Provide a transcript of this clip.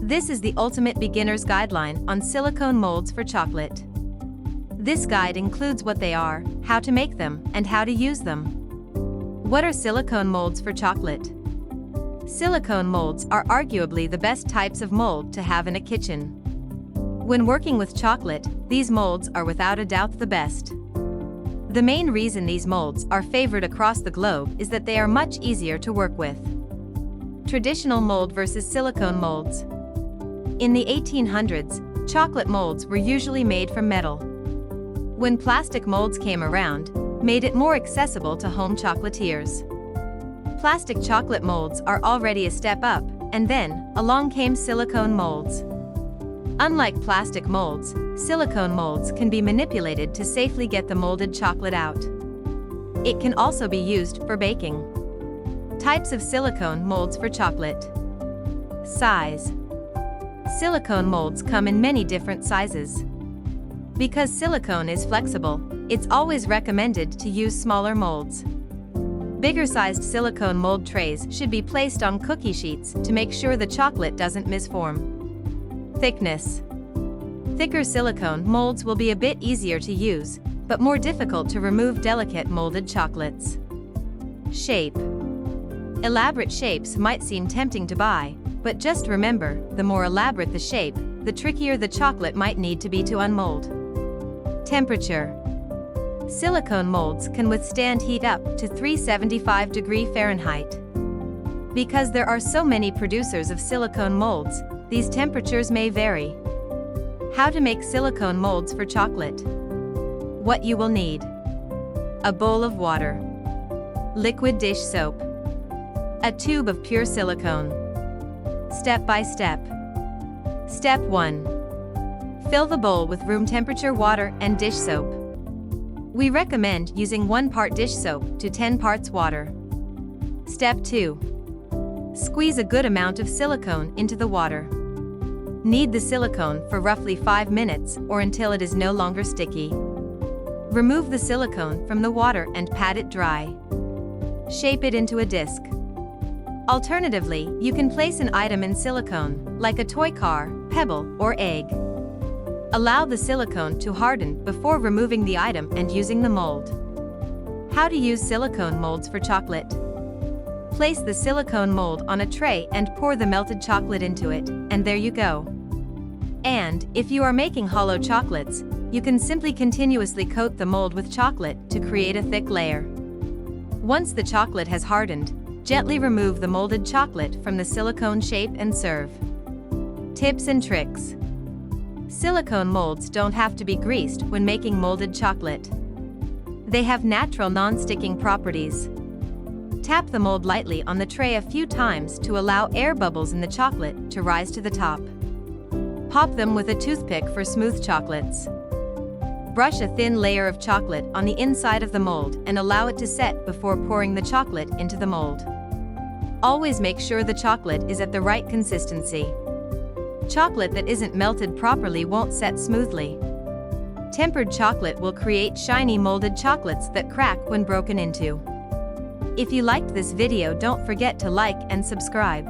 This is the ultimate beginner's guideline on silicone molds for chocolate. This guide includes what they are, how to make them, and how to use them. What are silicone molds for chocolate? Silicone molds are arguably the best types of mold to have in a kitchen. When working with chocolate, these molds are without a doubt the best. The main reason these molds are favored across the globe is that they are much easier to work with. Traditional mold versus silicone molds. In the 1800s, chocolate molds were usually made from metal. When plastic molds came around, made it more accessible to home chocolatiers. Plastic chocolate molds are already a step up, and then, along came silicone molds. Unlike plastic molds, silicone molds can be manipulated to safely get the molded chocolate out. It can also be used for baking. Types of silicone molds for chocolate. Size. Silicone molds come in many different sizes. Because silicone is flexible, it's always recommended to use smaller molds. Bigger-sized silicone mold trays should be placed on cookie sheets to make sure the chocolate doesn't misform. Thickness. Thicker silicone molds will be a bit easier to use, but more difficult to remove delicate molded chocolates. Shape. Elaborate shapes might seem tempting to buy, but just remember, the more elaborate the shape, the trickier the chocolate might need to be to unmold. Temperature. Silicone molds can withstand heat up to 375 degrees Fahrenheit. Because there are so many producers of silicone molds, these temperatures may vary. How to make silicone molds for chocolate. What you will need. A bowl of water. Liquid dish soap. A tube of pure silicone. Step by step. Step 1. Fill the bowl with room temperature water and dish soap. We recommend using 1 part dish soap to 10 parts water. Step 2. Squeeze a good amount of silicone into the water. Knead the silicone for roughly 5 minutes or until it is no longer sticky. Remove the silicone from the water and pat it dry. Shape it into a disc. Alternatively, you can place an item in silicone, like a toy car, pebble, or egg. Allow the silicone to harden before removing the item and using the mold. How to use silicone molds for chocolate. Place the silicone mold on a tray and pour the melted chocolate into it, and there you go. And, if you are making hollow chocolates, you can simply continuously coat the mold with chocolate to create a thick layer. Once the chocolate has hardened, gently remove the molded chocolate from the silicone shape and serve. Tips and tricks. Silicone molds don't have to be greased when making molded chocolate. They have natural non-sticking properties. Tap the mold lightly on the tray a few times to allow air bubbles in the chocolate to rise to the top. Pop them with a toothpick for smooth chocolates. Brush a thin layer of chocolate on the inside of the mold and allow it to set before pouring the chocolate into the mold. Always make sure the chocolate is at the right consistency. Chocolate that isn't melted properly won't set smoothly. Tempered chocolate will create shiny molded chocolates that crack when broken into. If you liked this video, don't forget to like and subscribe.